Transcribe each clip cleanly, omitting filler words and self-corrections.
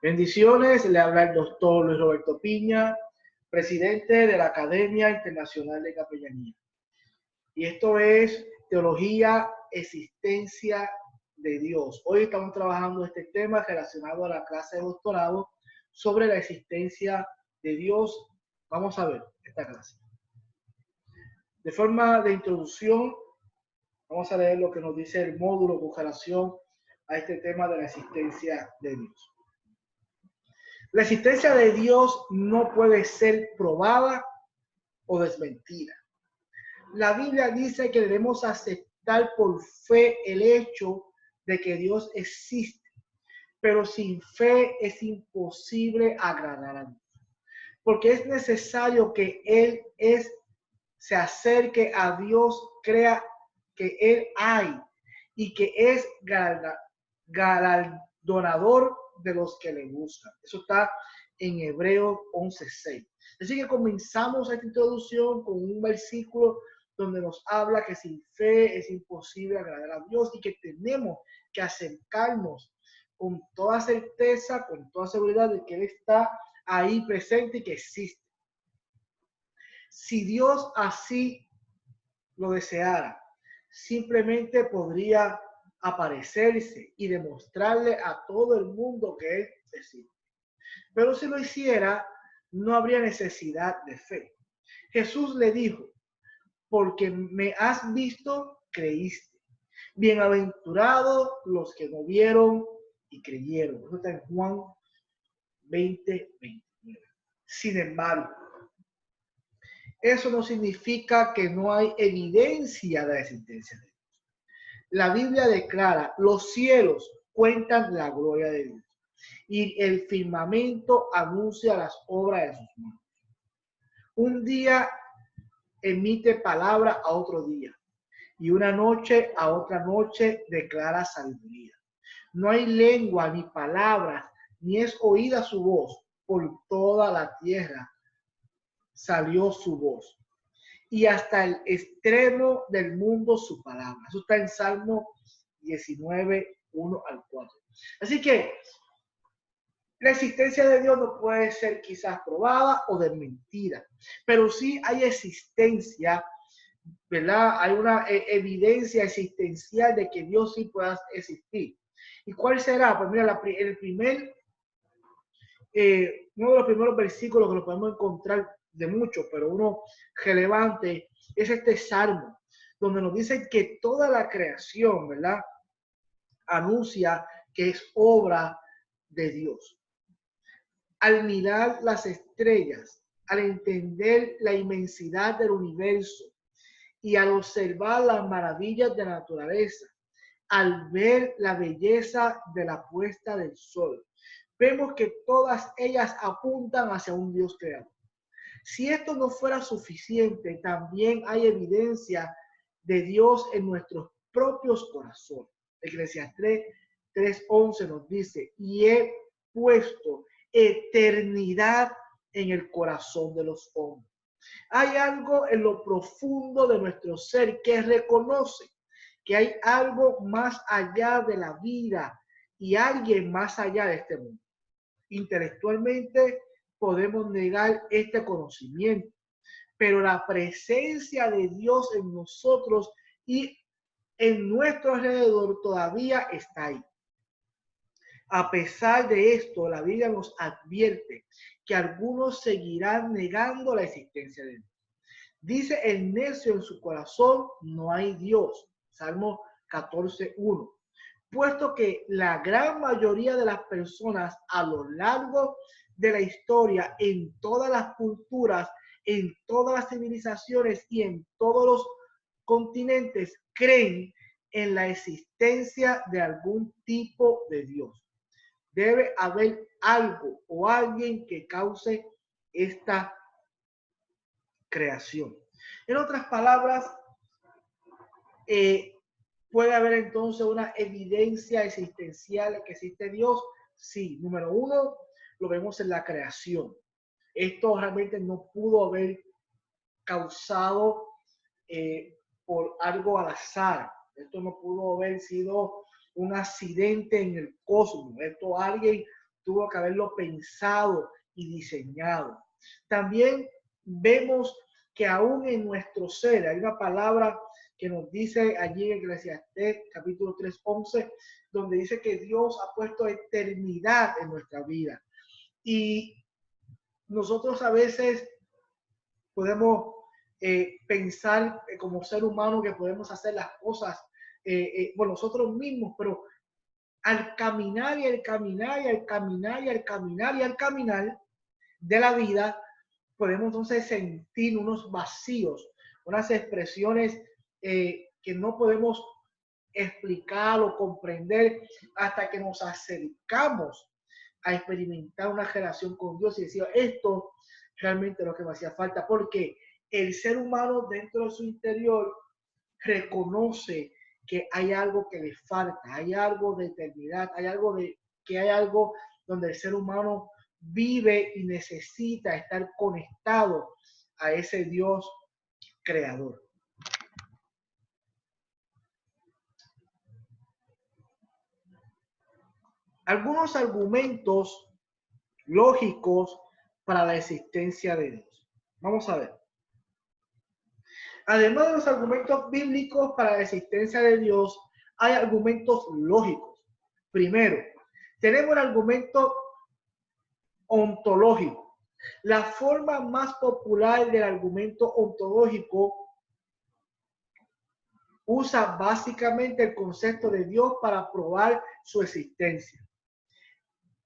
Bendiciones, le habla el doctor Luis Roberto Piña, presidente de la Academia Internacional de Capellanía. Y esto es Teología, Existencia de Dios. Hoy estamos trabajando este tema relacionado a la clase de doctorado sobre la existencia de Dios. Vamos a ver esta clase. De forma de introducción, vamos a leer lo que nos dice el módulo con relación a este tema de la existencia de Dios. La existencia de Dios no puede ser probada o desmentida. La Biblia dice que debemos aceptar por fe el hecho de que Dios existe, pero sin fe es imposible agradar a Dios, porque es necesario que Él se acerque a Dios, crea que Él hay y que es galardonador de los que le buscan. Eso está en Hebreos 11:6. Así que comenzamos esta introducción con un versículo donde nos habla que sin fe es imposible agradar a Dios y que tenemos que acercarnos con toda certeza, con toda seguridad de que Él está ahí presente y que existe. Si Dios así lo deseara, simplemente podría aparecerse y demostrarle a todo el mundo que Él existe. Pero si lo hiciera, no habría necesidad de fe. Jesús le dijo: porque me has visto, creíste. Bienaventurados los que no vieron y creyeron. Eso está en Juan 20:29. Sin embargo, eso no significa que no hay evidencia de la existencia de Dios. La Biblia declara: los cielos cuentan la gloria de Dios y el firmamento anuncia las obras de sus manos. Un día emite palabra a otro día y una noche a otra noche declara sabiduría. No hay lengua ni palabras, ni es oída su voz. Por toda la tierra salió su voz, y hasta el extremo del mundo su palabra. Eso está en Salmo 19, 1 al 4. Así que la existencia de Dios no puede ser quizás probada o desmentida, pero sí hay existencia, ¿verdad? Hay una evidencia existencial de que Dios sí pueda existir. ¿Y cuál será? Pues mira, uno de los primeros versículos que lo podemos encontrar de muchos, pero uno relevante, es este Salmo, donde nos dice que toda la creación, ¿verdad?, anuncia que es obra de Dios. Al mirar las estrellas, al entender la inmensidad del universo y al observar las maravillas de la naturaleza, al ver la belleza de la puesta del sol, vemos que todas ellas apuntan hacia un Dios creador. Si esto no fuera suficiente, también hay evidencia de Dios en nuestros propios corazones. Eclesiastés 3:11 nos dice: y he puesto eternidad en el corazón de los hombres. Hay algo en lo profundo de nuestro ser que reconoce que hay algo más allá de la vida y alguien más allá de este mundo. Intelectualmente podemos negar este conocimiento, pero la presencia de Dios en nosotros y en nuestro alrededor todavía está ahí. A pesar de esto, la Biblia nos advierte que algunos seguirán negando la existencia de Dios. Dice el necio en su corazón: no hay Dios. Salmo 14:1. Puesto que la gran mayoría de las personas a lo largo de la historia, en todas las culturas, en todas las civilizaciones y en todos los continentes, creen en la existencia de algún tipo de Dios. Debe haber algo o alguien que cause esta creación. En otras palabras, ¿puede haber entonces una evidencia existencial de que existe Dios? Sí. Número uno, lo vemos en la creación. Esto realmente no pudo haber causado por algo al azar. Esto no pudo haber sido un accidente en el cosmos. Esto alguien tuvo que haberlo pensado y diseñado. También vemos que aún en nuestro ser hay una palabra que nos dice allí en Eclesiastés capítulo 3:11, donde dice que Dios ha puesto eternidad en nuestra vida. Y nosotros a veces podemos pensar como ser humano que podemos hacer las cosas por nosotros mismos, pero al caminar y al caminar y al caminar y al caminar y al caminar de la vida, podemos entonces sentir unos vacíos, unas expresiones que no podemos explicar o comprender hasta que nos acercamos a experimentar una relación con Dios y decir, esto realmente es lo que me hacía falta, porque el ser humano dentro de su interior reconoce que hay algo que le falta, hay algo de eternidad, hay algo donde el ser humano vive y necesita estar conectado a ese Dios creador. Algunos argumentos lógicos para la existencia de Dios. Vamos a ver. Además de los argumentos bíblicos para la existencia de Dios, hay argumentos lógicos. Primero, tenemos el argumento ontológico. La forma más popular del argumento ontológico usa básicamente el concepto de Dios para probar su existencia.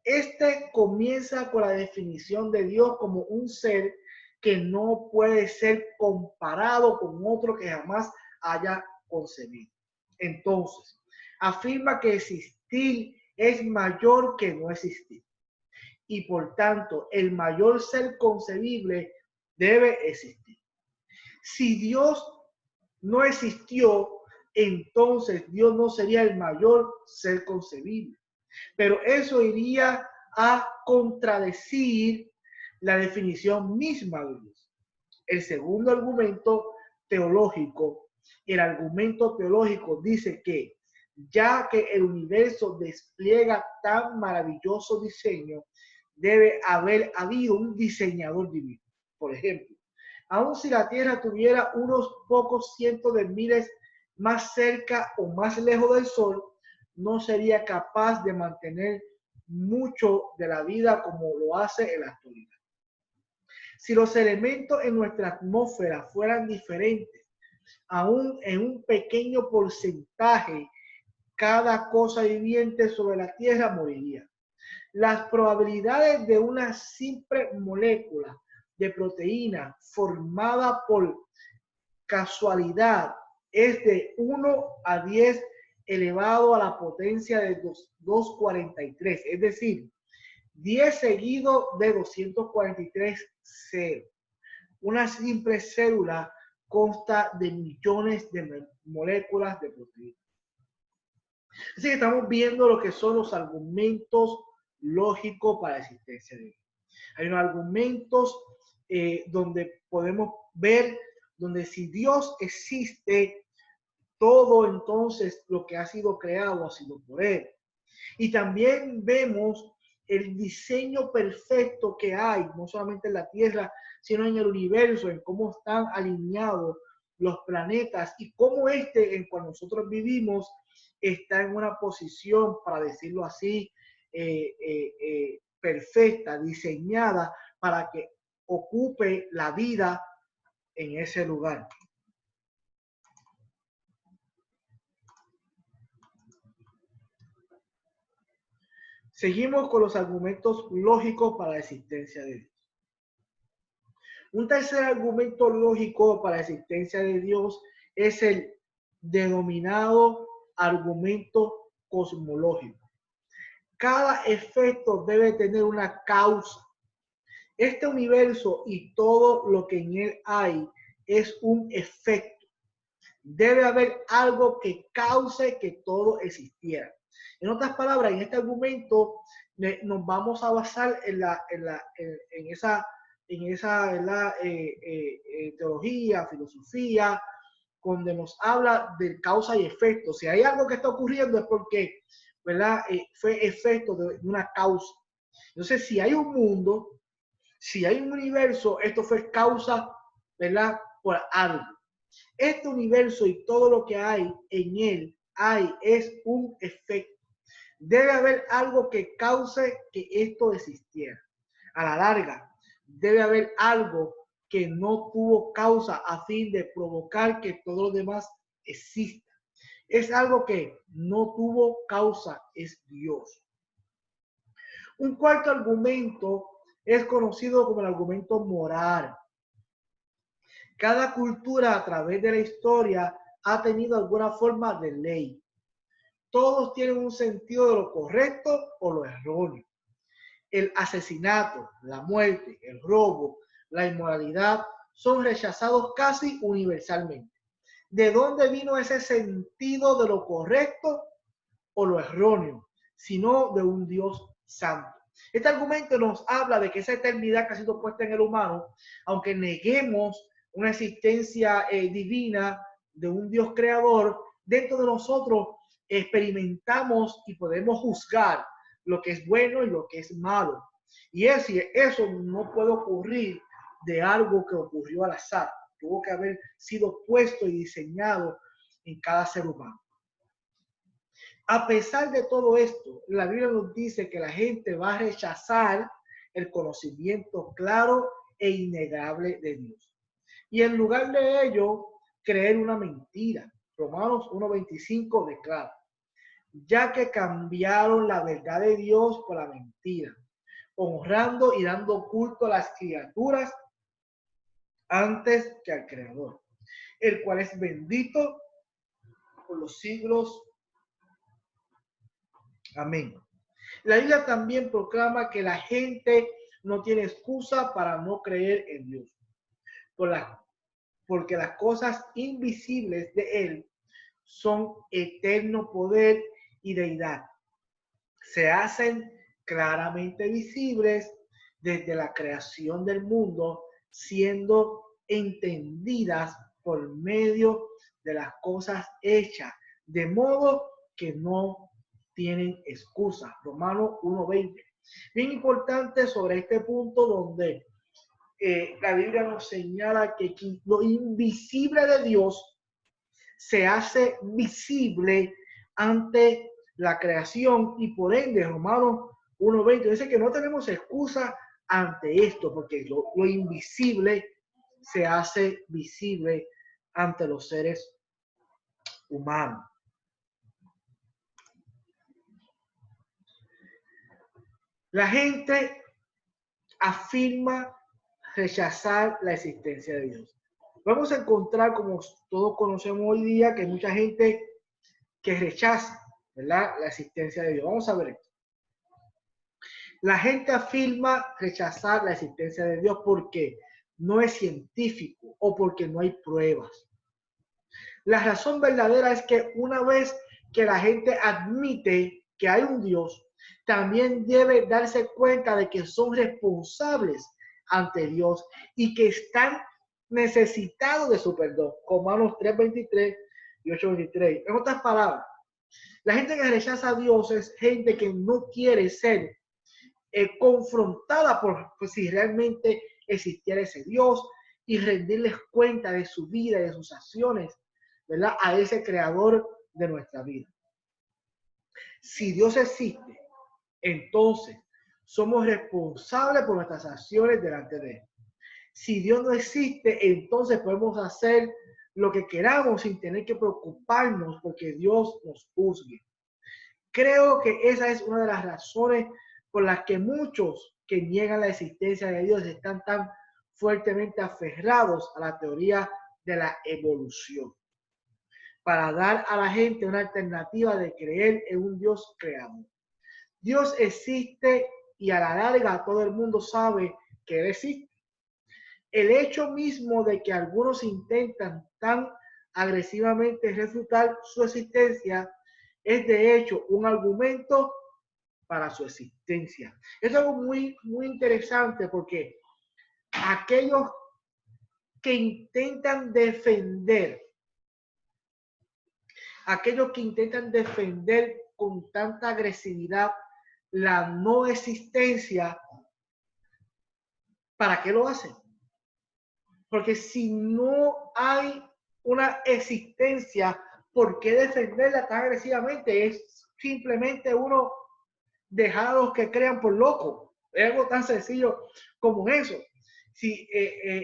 Este comienza con la definición de Dios como un ser que no puede ser comparado con otro que jamás haya concebido. Entonces, afirma que existir es mayor que no existir. Y por tanto, el mayor ser concebible debe existir. Si Dios no existió, entonces Dios no sería el mayor ser concebible. Pero eso iría a contradecir la definición misma de Dios. El segundo argumento teológico, el argumento teológico dice que ya que el universo despliega tan maravilloso diseño, debe haber habido un diseñador divino. Por ejemplo, aun si la Tierra tuviera unos pocos cientos de miles más cerca o más lejos del Sol, no sería capaz de mantener mucho de la vida como lo hace en la actualidad. Si los elementos en nuestra atmósfera fueran diferentes, aún en un pequeño porcentaje, cada cosa viviente sobre la Tierra moriría. Las probabilidades de una simple molécula de proteína formada por casualidad es de 1 a 10 elevado a la potencia de 243, es decir, 10 seguido de 243, 0. Una simple célula consta de millones de moléculas de proteína. Así que estamos viendo lo que son los argumentos lógicos para la existencia de Dios. Hay unos argumentos donde podemos ver, donde si Dios existe, todo entonces lo que ha sido creado ha sido por Él. Y también vemos el diseño perfecto que hay, no solamente en la Tierra, sino en el universo, en cómo están alineados los planetas y cómo en cual nosotros vivimos, está en una posición, para decirlo así, perfecta, diseñada para que ocupe la vida en ese lugar. Seguimos con los argumentos lógicos para la existencia de Dios. Un tercer argumento lógico para la existencia de Dios es el denominado argumento cosmológico. Cada efecto debe tener una causa. Este universo y todo lo que en él hay es un efecto. Debe haber algo que cause que todo existiera. En otras palabras, en este argumento nos vamos a basar en esa teología, filosofía, donde nos habla de causa y efecto. Si hay algo que está ocurriendo es porque, ¿verdad? Fue efecto de una causa. Entonces, si hay un mundo, si hay un universo, esto fue causa, ¿verdad? Por algo. Este universo y todo lo que hay en él es un efecto. Debe haber algo que cause que esto existiera. A la larga, debe haber algo que no tuvo causa a fin de provocar que todo lo demás exista. Es algo que no tuvo causa, es Dios. Un cuarto argumento es conocido como el argumento moral. Cada cultura a través de la historia ha tenido alguna forma de ley. Todos tienen un sentido de lo correcto o lo erróneo. El asesinato, la muerte, el robo, la inmoralidad son rechazados casi universalmente. ¿De dónde vino ese sentido de lo correcto o lo erróneo? Sino de un Dios santo. Este argumento nos habla de que esa eternidad que ha sido puesta en el humano, aunque neguemos una existencia divina de un Dios creador, dentro de nosotros experimentamos y podemos juzgar lo que es bueno y lo que es malo. Y eso no puede ocurrir de algo que ocurrió al azar. Tuvo que haber sido puesto y diseñado en cada ser humano. A pesar de todo esto, la Biblia nos dice que la gente va a rechazar el conocimiento claro e innegable de Dios. Y en lugar de ello, creer una mentira. Romanos 1:25 declara, ya que cambiaron la verdad de Dios por la mentira, honrando y dando culto a las criaturas antes que al Creador, el cual es bendito por los siglos. Amén. La Biblia también proclama que la gente no tiene excusa para no creer en Dios, porque las cosas invisibles de Él son eterno poder y deidad. Se hacen claramente visibles desde la creación del mundo, siendo entendidas por medio de las cosas hechas, de modo que no tienen excusa. Romanos 1:20. Bien importante sobre este punto donde la Biblia nos señala que lo invisible de Dios se hace visible ante la creación y por ende Romanos 1:20 dice que no tenemos excusa ante esto porque lo invisible se hace visible ante los seres humanos. La gente afirma rechazar la existencia de Dios. Vamos a encontrar, como todos conocemos hoy día, que hay mucha gente que rechaza, ¿verdad?, la existencia de Dios. Vamos a ver esto. La gente afirma rechazar la existencia de Dios porque no es científico o porque no hay pruebas. La razón verdadera es que una vez que la gente admite que hay un Dios, también debe darse cuenta de que son responsables ante Dios y que están necesitados de su perdón. Romanos 3:23 y 8:23. En otras palabras, la gente que rechaza a Dios es gente que no quiere ser confrontada por si realmente existiera ese Dios y rendirles cuenta de su vida y de sus acciones, ¿verdad?, a ese creador de nuestra vida. Si Dios existe, entonces somos responsables por nuestras acciones delante de Él. Si Dios no existe, entonces podemos hacer lo que queramos sin tener que preocuparnos porque Dios nos juzgue. Creo que esa es una de las razones por las que muchos que niegan la existencia de Dios están tan fuertemente aferrados a la teoría de la evolución, para dar a la gente una alternativa de creer en un Dios creador. Dios existe y a la larga todo el mundo sabe que Él existe. El hecho mismo de que algunos intentan tan agresivamente refutar su existencia es de hecho un argumento para su existencia. Es algo muy interesante porque aquellos que intentan defender con tanta agresividad la no existencia, ¿para qué lo hacen? Porque si no hay una existencia, ¿por qué defenderla tan agresivamente? Es simplemente uno dejar a los que crean por locos. Es algo tan sencillo como eso. Si,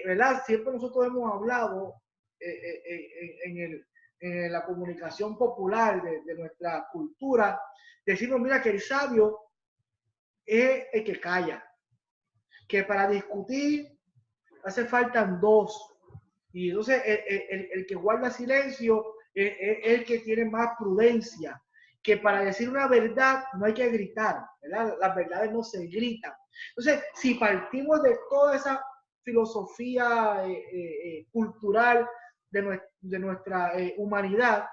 ¿verdad? Siempre nosotros hemos hablado en la comunicación popular de nuestra cultura, decimos, mira, que el sabio es el que calla, que para discutir hace faltan dos. Y entonces el que guarda silencio es el que tiene más prudencia, que para decir una verdad no hay que gritar, ¿verdad? Las verdades no se gritan. Entonces, si partimos de toda esa filosofía cultural de nuestra humanidad,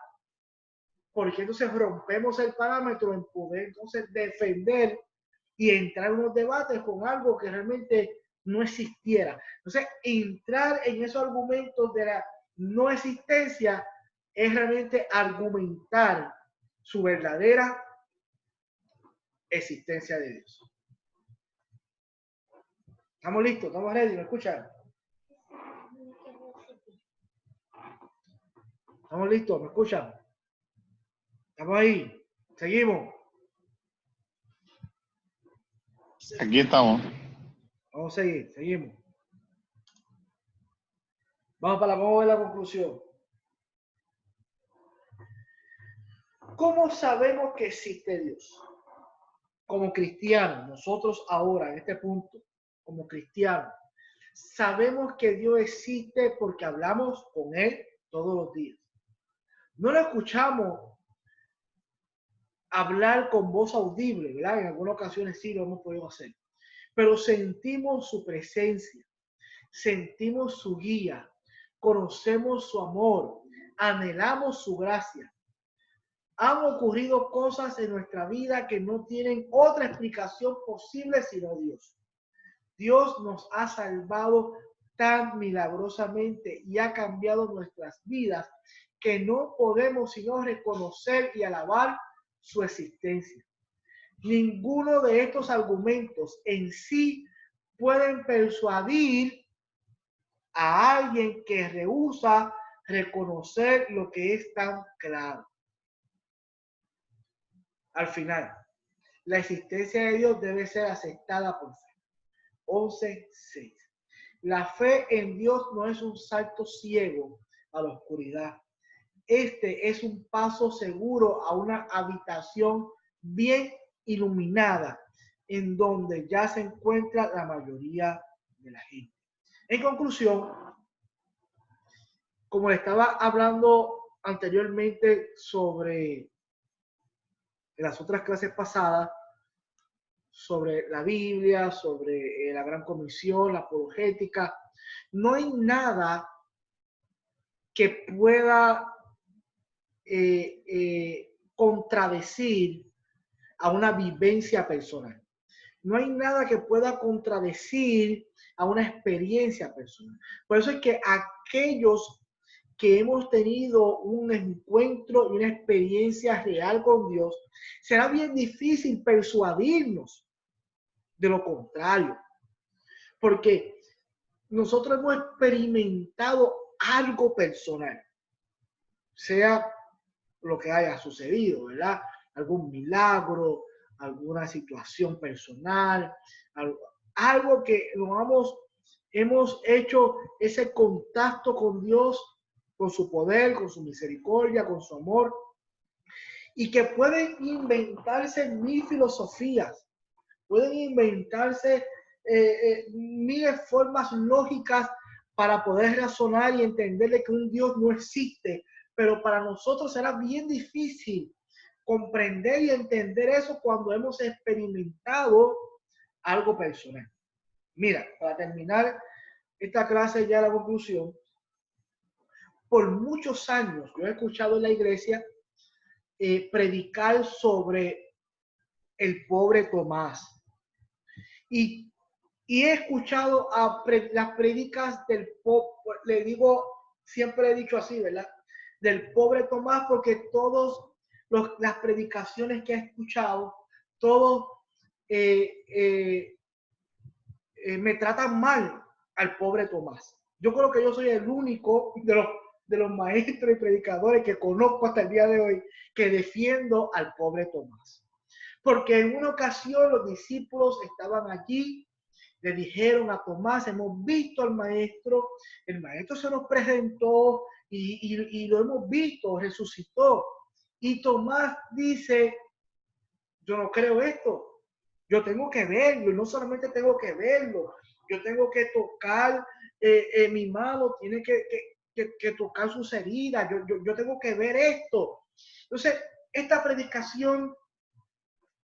porque entonces rompemos el parámetro en poder entonces defender y entrar en unos debates con algo que realmente no existiera. Entonces, entrar en esos argumentos de la no existencia es realmente argumentar su verdadera existencia de Dios. ¿Estamos listos? ¿Estamos ready? ¿Me escuchan? ¿Estamos listos? ¿Me escuchan? ¿Estamos ahí? ¿Seguimos? Aquí estamos. Vamos a seguir, seguimos. Vamos a ver la conclusión. ¿Cómo sabemos que existe Dios? Como cristianos, nosotros ahora, en este punto, como cristianos, sabemos que Dios existe porque hablamos con Él todos los días. No lo escuchamos hablar con voz audible, ¿verdad? En algunas ocasiones sí lo hemos podido hacer. Pero sentimos su presencia, sentimos su guía, conocemos su amor, anhelamos su gracia. Han ocurrido cosas en nuestra vida que no tienen otra explicación posible sino Dios. Dios nos ha salvado tan milagrosamente y ha cambiado nuestras vidas que no podemos sino reconocer y alabar su existencia. Ninguno de estos argumentos en sí pueden persuadir a alguien que rehúsa reconocer lo que es tan claro. Al final, la existencia de Dios debe ser aceptada por fe. 11:6. La fe en Dios no es un salto ciego a la oscuridad. Este es un paso seguro a una habitación bien iluminada, en donde ya se encuentra la mayoría de la gente. En conclusión, como le estaba hablando anteriormente sobre las otras clases pasadas, sobre la Biblia, sobre la Gran Comisión, la apologética, no hay nada que pueda contradecir a una vivencia personal. No hay nada que pueda contradecir a una experiencia personal. Por eso es que aquellos que hemos tenido un encuentro y una experiencia real con Dios, será bien difícil persuadirnos de lo contrario. Porque nosotros hemos experimentado algo personal, sea lo que haya sucedido, ¿verdad? Algún milagro, alguna situación personal, algo que hemos hecho ese contacto con Dios, con su poder, con su misericordia, con su amor, y que pueden inventarse mil filosofías, pueden inventarse miles formas lógicas para poder razonar y entenderle que un Dios no existe, pero para nosotros será bien difícil comprender y entender eso cuando hemos experimentado algo personal. Mira, para terminar esta clase ya la conclusión, por muchos años yo he escuchado en la iglesia predicar sobre el pobre Tomás. Y he escuchado las prédicas del pobre, le digo, siempre he dicho así, ¿verdad? Del pobre Tomás, porque las predicaciones que he escuchado, todos me tratan mal al pobre Tomás. Yo creo que yo soy el único de los maestros y predicadores que conozco hasta el día de hoy que defiendo al pobre Tomás. Porque en una ocasión los discípulos estaban allí, le dijeron a Tomás, hemos visto al maestro, el maestro se nos presentó y lo hemos visto, resucitó. Y Tomás dice, yo no creo esto, yo tengo que verlo, y no solamente tengo que verlo, yo tengo que tocar mi mano, tiene que tocar sus heridas, yo tengo que ver esto. Entonces, esta predicación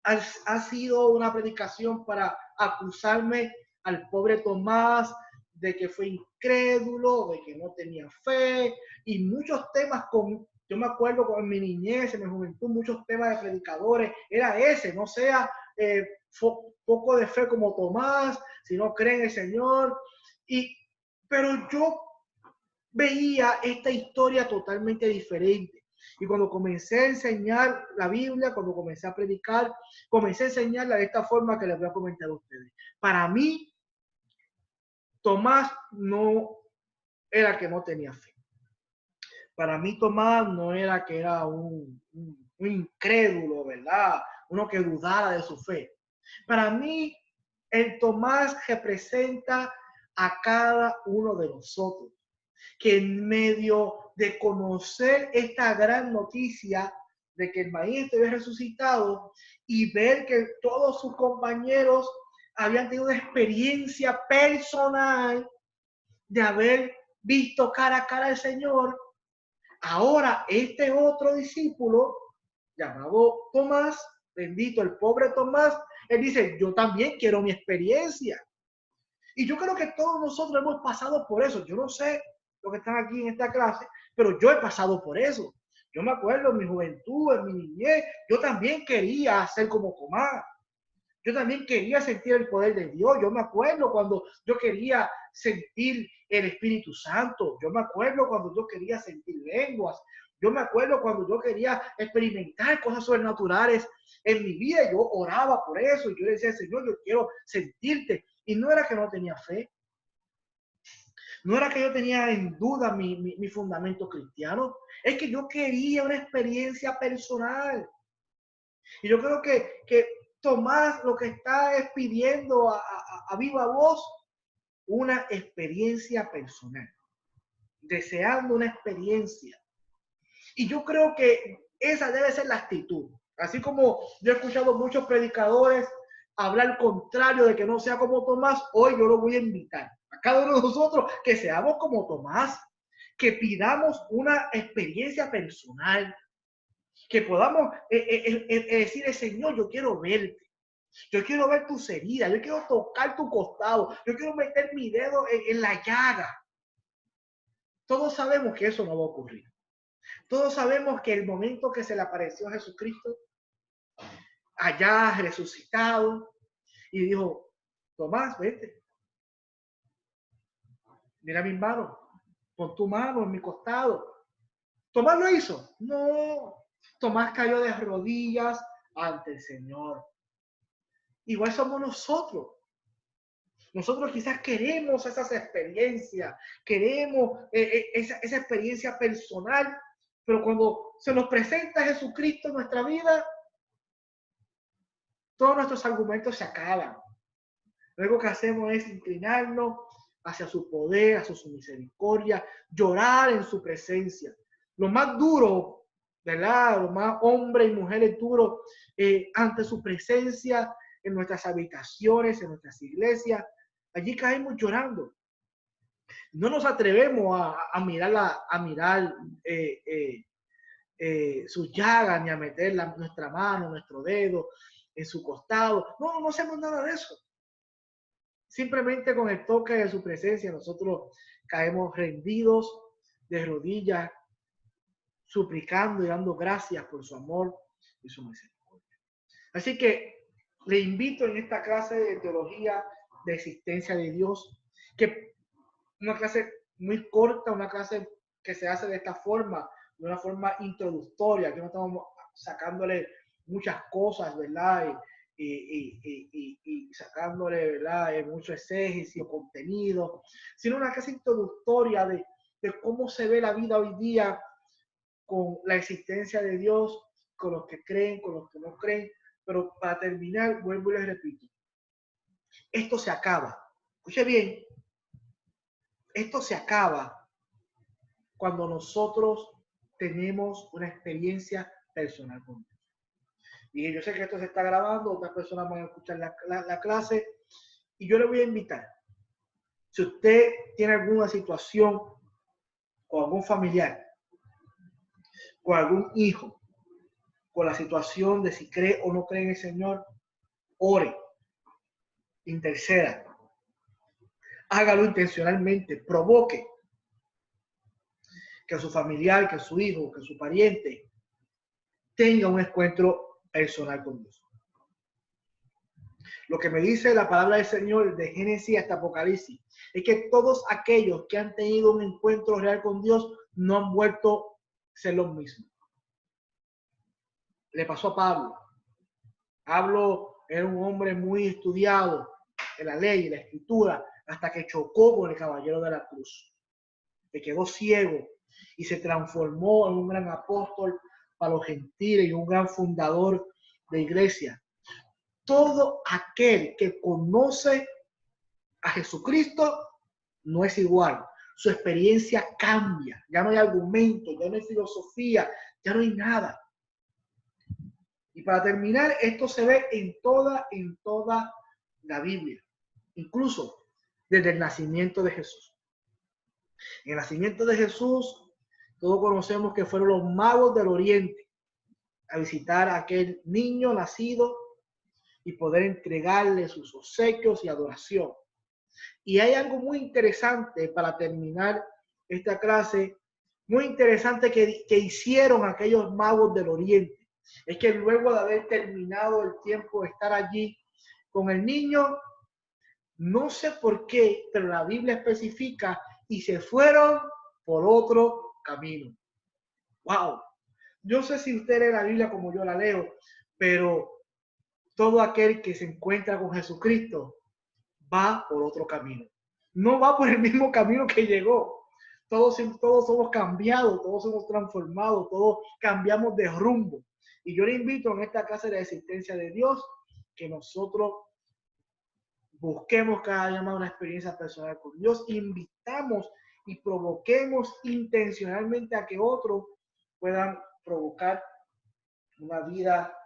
ha sido una predicación para acusarme al pobre Tomás de que fue incrédulo, de que no tenía fe, y muchos temas yo me acuerdo con mi niñez, en mi juventud, muchos temas de predicadores, era ese, no sea poco de fe como Tomás, si no cree en el Señor, pero yo veía esta historia totalmente diferente. Y cuando comencé a enseñar la Biblia, cuando comencé a predicar, comencé a enseñarla de esta forma que les voy a comentar a ustedes. Para mí, Tomás no era que no tenía fe. Para mí, Tomás no era que era un incrédulo, ¿verdad? Uno que dudara de su fe. Para mí, el Tomás representa a cada uno de nosotros, que en medio de conocer esta gran noticia de que el maestro había resucitado y ver que todos sus compañeros habían tenido una experiencia personal de haber visto cara a cara al Señor, ahora este otro discípulo llamado Tomás, bendito el pobre Tomás, él dice, yo también quiero mi experiencia. Y yo creo que todos nosotros hemos pasado por eso. Yo no sé los que están aquí en esta clase, pero yo he pasado por eso. Yo me acuerdo en mi juventud, en mi niñez, yo también quería ser como Tomás. Yo también quería sentir el poder de Dios. Yo me acuerdo cuando yo quería sentir el Espíritu Santo. Yo me acuerdo cuando yo quería sentir lenguas. Yo me acuerdo cuando yo quería experimentar cosas sobrenaturales en mi vida. Yo oraba por eso y yo decía, Señor, yo quiero sentirte. Y no era que no tenía fe. No era que yo tenía en duda mi fundamento cristiano. Es que yo quería una experiencia personal. Y yo creo que Tomás lo que está es pidiendo a viva voz una experiencia personal, deseando una experiencia. Y yo creo que esa debe ser la actitud. Así como yo he escuchado muchos predicadores hablar contrario de que no sea como Tomás, hoy yo lo voy a invitar a cada uno de nosotros que seamos como Tomás, que pidamos una experiencia personal, que podamos decirle, Señor, yo quiero verte. Yo quiero ver tus heridas, yo quiero tocar tu costado, yo quiero meter mi dedo en la llaga. Todos sabemos que eso no va a ocurrir. Todos sabemos que el momento que se le apareció a Jesucristo, allá resucitado, y dijo, Tomás, vete. Mira mis manos, pon tu mano en mi costado. ¿Tomás lo hizo? No. Tomás cayó de rodillas ante el Señor. Igual somos nosotros. Nosotros quizás queremos esas experiencias, queremos esa experiencia personal, pero cuando se nos presenta Jesucristo en nuestra vida, todos nuestros argumentos se acaban. Lo único que hacemos es inclinarnos hacia su poder, hacia su misericordia, llorar en su presencia. Lo más duro, ¿verdad? Lo más hombres y mujeres duros ante su presencia en nuestras habitaciones, en nuestras iglesias. Allí caemos llorando. No nos atrevemos a mirar sus llagas, ni a meter nuestra mano, nuestro dedo en su costado. No hacemos nada de eso. Simplemente con el toque de su presencia nosotros caemos rendidos de rodillas, suplicando y dando gracias por su amor y su misericordia. Así que le invito en esta clase de teología de existencia de Dios, que una clase muy corta, una clase que se hace de esta forma, de una forma introductoria, que no estamos sacándole muchas cosas, ¿verdad? y sacándole, ¿verdad?, mucho exégesis o contenido, sino una clase introductoria de cómo se ve la vida hoy día con la existencia de Dios, con los que creen, con los que no creen. Pero para terminar, vuelvo y les repito, esto se acaba. Escuche bien, esto se acaba cuando nosotros tenemos una experiencia personal con Dios. Y yo sé que esto se está grabando, otras personas van a escuchar la clase, y yo le voy a invitar, si usted tiene alguna situación con algún familiar, con algún hijo, con la situación de si cree o no cree en el Señor, ore, interceda, hágalo intencionalmente, provoque que su familiar, que su hijo, que su pariente tenga un encuentro personal con Dios. Lo que me dice la palabra del Señor de Génesis hasta Apocalipsis es que todos aquellos que han tenido un encuentro real con Dios no han vuelto a ser los mismos. Le pasó a Pablo. Pablo era un hombre muy estudiado en la ley y la escritura hasta que chocó con el caballero de la cruz. Se quedó ciego y se transformó en un gran apóstol para los gentiles y un gran fundador de iglesia. Todo aquel que conoce a Jesucristo no es igual. Su experiencia cambia. Ya no hay argumento, ya no hay filosofía, ya no hay nada. Y para terminar, esto se ve en toda la Biblia, incluso desde el nacimiento de Jesús. En el nacimiento de Jesús, todos conocemos que fueron los magos del Oriente a visitar a aquel niño nacido y poder entregarle sus obsequios y adoración. Y hay algo muy interesante para terminar esta clase, muy interesante que hicieron aquellos magos del Oriente. Es que luego de haber terminado el tiempo de estar allí con el niño, no sé por qué, pero la Biblia especifica, y se fueron por otro camino. ¡Wow! Yo no sé si usted lee la Biblia como yo la leo, pero todo aquel que se encuentra con Jesucristo va por otro camino. No va por el mismo camino que llegó. Todos somos cambiados, todos somos transformados, todos cambiamos de rumbo. Y yo le invito en esta clase de la existencia de Dios que nosotros busquemos cada día más una experiencia personal con Dios, invitamos y provoquemos intencionalmente a que otros puedan provocar una vida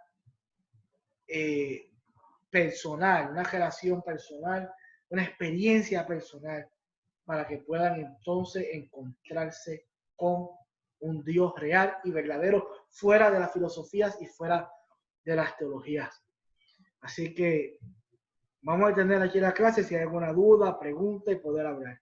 personal, una relación personal, una experiencia personal, para que puedan entonces encontrarse con un Dios real y verdadero, fuera de las filosofías y fuera de las teologías. Así que vamos a tener aquí la clase, si hay alguna duda, pregunta y poder hablar.